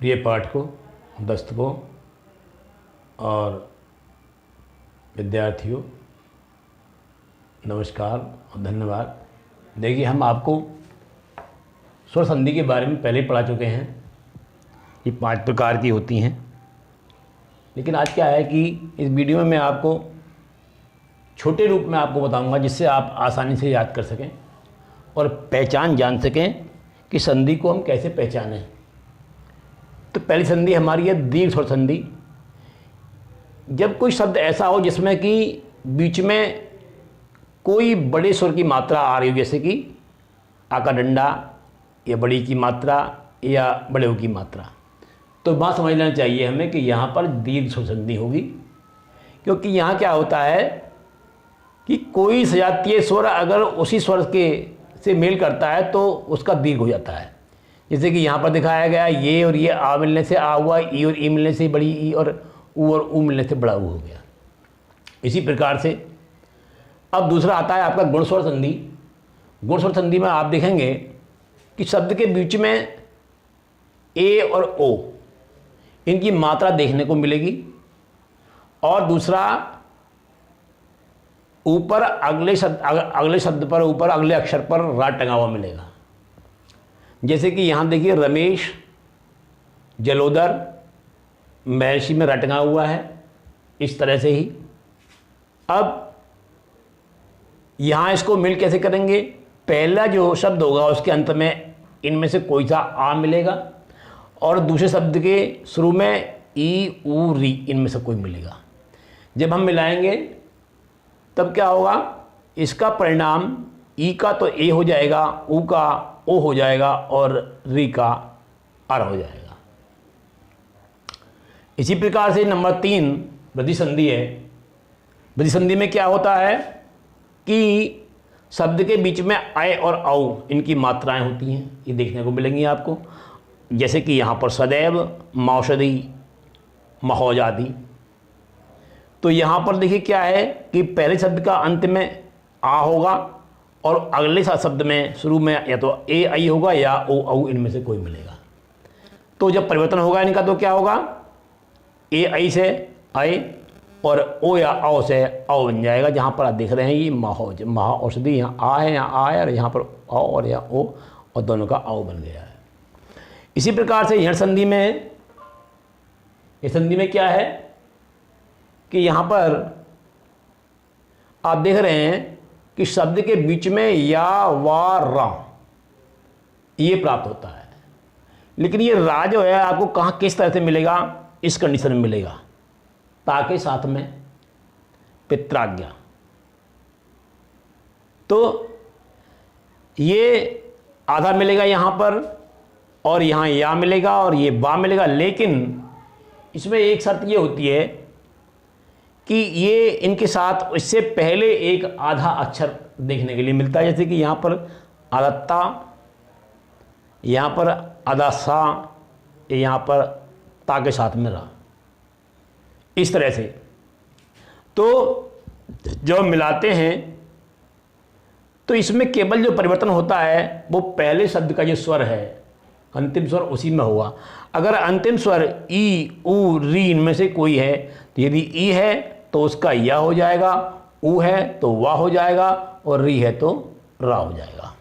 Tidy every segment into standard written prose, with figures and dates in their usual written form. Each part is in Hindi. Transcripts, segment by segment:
प्रिय पाठकों, दस्तकों और विद्यार्थियों, नमस्कार और धन्यवाद। देखिए, हम आपको स्वर संधि के बारे में पहले ही पढ़ा चुके हैं। ये 5 प्रकार की होती हैं, लेकिन आज क्या है कि इस वीडियो में मैं आपको छोटे रूप में आपको बताऊंगा, जिससे आप आसानी से याद कर सकें और पहचान जान सकें कि संधि को हम कैसे पहचानें। तो पहली संधि हमारी है दीर्घ स्वर संधि। जब कोई शब्द ऐसा हो जिसमें कि बीच में कोई बड़े स्वर की मात्रा आ रही हो, जैसे कि आ का डंडा या बड़ी की मात्रा या बड़े ओ की मात्रा, तो बात समझ लेना चाहिए हमें कि यहाँ पर दीर्घ स्वर संधि होगी। क्योंकि यहाँ क्या होता है कि कोई सजातीय स्वर अगर उसी स्वर के से मेल करता है तो उसका दीर्घ हो जाता है। जैसे कि यहाँ पर दिखाया गया, ये और ये आ मिलने से आ हुआ, ई और ई मिलने से बड़ी ई, और ऊ मिलने से बड़ा ऊ हो गया। इसी प्रकार से अब दूसरा आता है आपका गुण स्वर संधि। गुण स्वर संधि में आप देखेंगे कि शब्द के बीच में ए और ओ इनकी मात्रा देखने को मिलेगी, और दूसरा ऊपर अगले शब्द पर ऊपर अगले अक्षर पर रा टंगा हुआ मिलेगा। जैसे कि यहाँ देखिए, रमेश, जलोदर, महर्षि में रा टंगा हुआ है। इस तरह से ही अब यहाँ इसको मिल कैसे करेंगे, पहला जो शब्द होगा उसके अंत में इनमें से कोई सा आ मिलेगा, और दूसरे शब्द के शुरू में ई, ऊ, री, इनमें से कोई मिलेगा। जब हम मिलाएंगे तब क्या होगा, इसका परिणाम ई का तो ए हो जाएगा, ऊ का ओ हो जाएगा और री का आर हो जाएगा। इसी प्रकार से नंबर 3 वृद्धि संधि है। वृद्धि संधि में क्या होता है कि शब्द के बीच में आय और औ इनकी मात्राएं होती हैं, ये देखने को मिलेंगी आपको। जैसे कि यहाँ पर सदैव, मौषधि, महोज आदि। तो यहाँ पर देखिए क्या है कि पहले शब्द का अंत में आ होगा और अगले शब्द में शुरू में या तो ए आई होगा या ओ औ, इनमें से कोई मिलेगा। तो जब परिवर्तन होगा इनका तो क्या होगा, ए आई से आई और ओ या औ से औ बन जाएगा। जहाँ पर आप देख रहे हैं ये महोज, महा औषधि, यहाँ आ है, यहाँ आ है, और यहाँ पर औ और यहाँ ओ, और दोनों का औ बन गया है। इसी प्रकार से यण संधि में, इस संधि में क्या है कि यहाँ पर आप देख रहे हैं कि शब्द के बीच में या, वा, रा ये प्राप्त होता है। लेकिन ये रा जो है आपको कहाँ किस तरह से मिलेगा, इस कंडीशन में मिलेगा, ता के साथ में पित्राज्ञा। तो ये आधा मिलेगा यहाँ पर, और यहाँ या मिलेगा और ये बा मिलेगा। लेकिन इसमें एक शर्त ये होती है कि ये इनके साथ इससे पहले एक आधा अक्षर देखने के लिए मिलता है। जैसे कि यहाँ पर आधा ता, यहाँ पर आधा सा, यहाँ पर ता के साथ में रा, इस तरह से। तो जब मिलाते हैं तो इसमें केवल जो परिवर्तन होता है वो पहले शब्द का जो स्वर है, अंतिम स्वर उसी में होगा। अगर अंतिम स्वर ई, ऊ, री इनमें से कोई है तो यदि ई है तो उसका या हो जाएगा, ऊ है तो वा हो जाएगा, और री है तो रा हो जाएगा।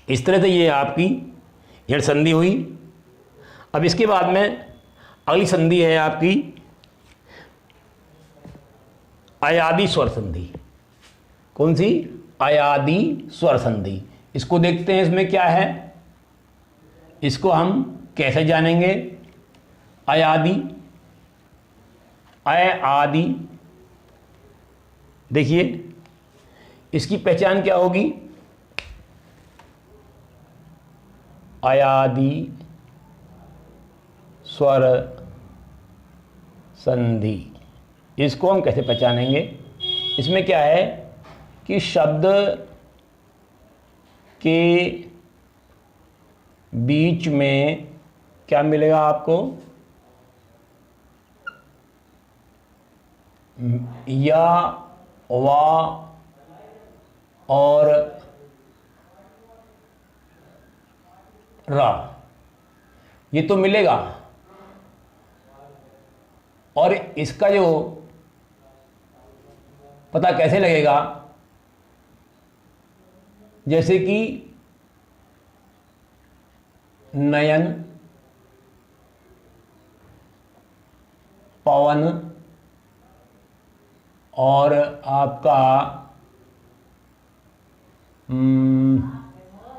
इस तरह से ये आपकी यण संधि हुई। अब इसके बाद में अगली संधि है आपकी अयादि स्वर संधि। कौन सी? अयादि स्वर संधि। इसको देखते हैं, इसमें क्या है, इसको हम कैसे जानेंगे। अयादि, अय आदि, देखिए इसकी पहचान क्या होगी, अयादि स्वर संधि। इसको हम कैसे पहचानेंगे, इसमें क्या है कि शब्द के बीच में क्या मिलेगा आपको, या, वा और रा, ये तो मिलेगा, और इसका जो पता कैसे लगेगा, जैसे कि नयन, पवन और आपका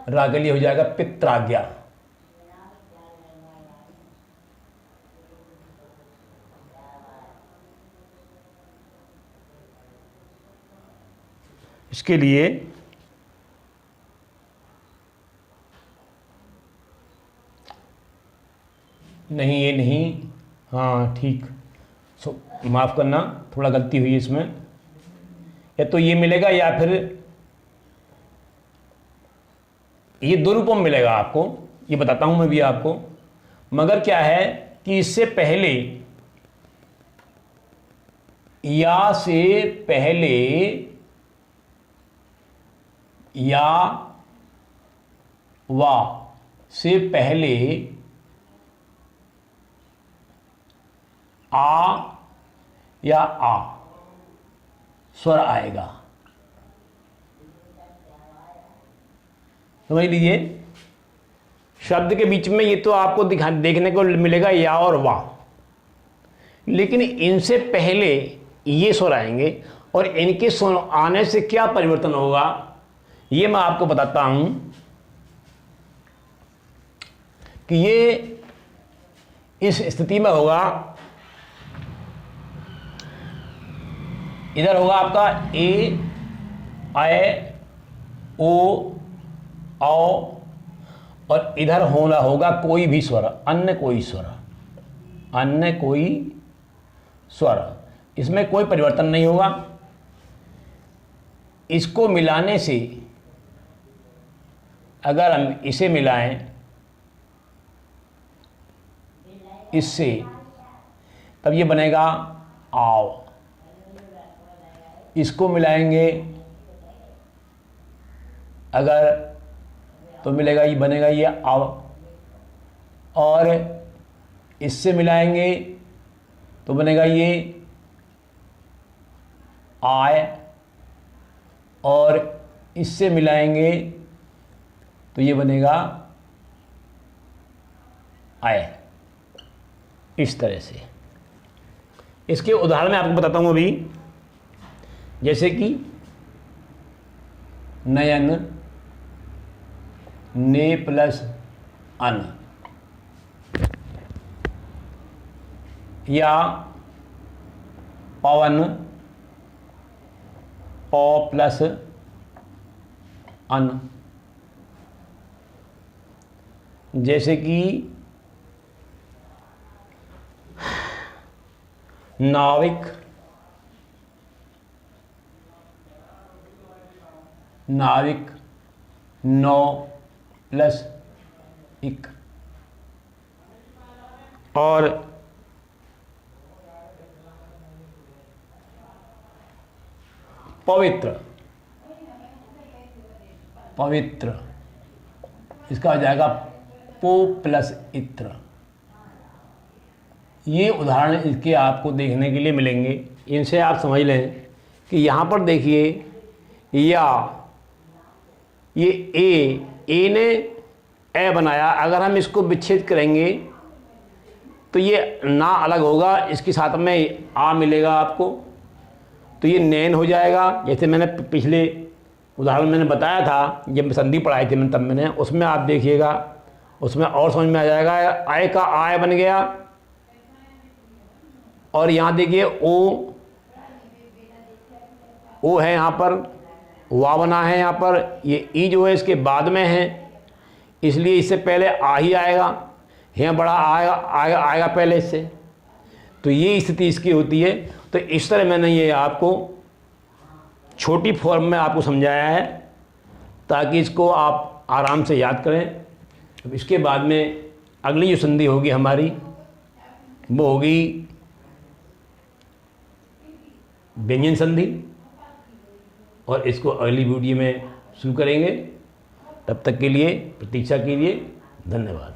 रा के लिए हो जाएगा पित्राज्ञा। इसके लिए नहीं, ये नहीं, हाँ ठीक, माफ़ करना, थोड़ा गलती हुई इसमें। या तो ये मिलेगा या फिर ये दो रूपों में मिलेगा आपको, ये बताता हूं मैं भी आपको। मगर क्या है कि इससे पहले, या से पहले, या वा से पहले आ या आ स्वर आएगा। समझ लीजिए, शब्द के बीच में ये तो आपको देखने को मिलेगा या और वाह, लेकिन इनसे पहले ये स्वर आएंगे और इनके स्वर आने से क्या परिवर्तन होगा ये मैं आपको बताता हूं कि ये इस स्थिति में होगा, इधर होगा आपका ए, आए, ओ, औ, और इधर होना होगा कोई भी स्वर, अन्य कोई स्वर, अन्य कोई स्वर। इसमें कोई परिवर्तन नहीं होगा। इसको मिलाने से, अगर हम इसे मिलाएं इससे, तब ये बनेगा आओ। इसको मिलाएंगे अगर, तो मिलेगा, ये बनेगा ये आव, और इससे मिलाएंगे तो बनेगा ये आय, और इससे मिलाएंगे तो ये बनेगा आय। इस तरह से इसके उदाहरण मैं आपको बताता हूं अभी, जैसे कि नयन, ने प्लस अन, या पवन, पौ प्लस अन, जैसे कि नाविक, नाविक, नौ प्लस इक, और पवित्र, पवित्र, इसका हो जाएगा पो प्लस इत्र। ये उदाहरण इसके आपको देखने के लिए मिलेंगे। इनसे आप समझ लें कि यहाँ पर देखिए, या ये ए ने ए बनाया, अगर हम इसको विच्छेद करेंगे तो ये ना अलग होगा, इसके साथ में आ मिलेगा आपको, तो ये नैन हो जाएगा। जैसे मैंने पिछले उदाहरण मैंने बताया था, जब संधि पढ़ाई थी मैंने, तब मैंने उसमें आप देखिएगा, उसमें और समझ में आ जाएगा। आय का आय बन गया, और यहाँ देखिए ओ है, यहाँ पर वा बना है, यहाँ पर ये ई जो है इसके बाद में है, इसलिए इससे पहले आ ही आएगा, यहाँ बड़ा आएगा पहले इससे, तो ये स्थिति इसकी होती है। तो इस तरह मैंने ये आपको छोटी फॉर्म में आपको समझाया है, ताकि इसको आप आराम से याद करें। अब इसके बाद में अगली जो संधि होगी हमारी, वो होगी व्यंजन संधि, और इसको अगली वीडियो में शुरू करेंगे। तब तक के लिए प्रतीक्षा कीजिए। धन्यवाद।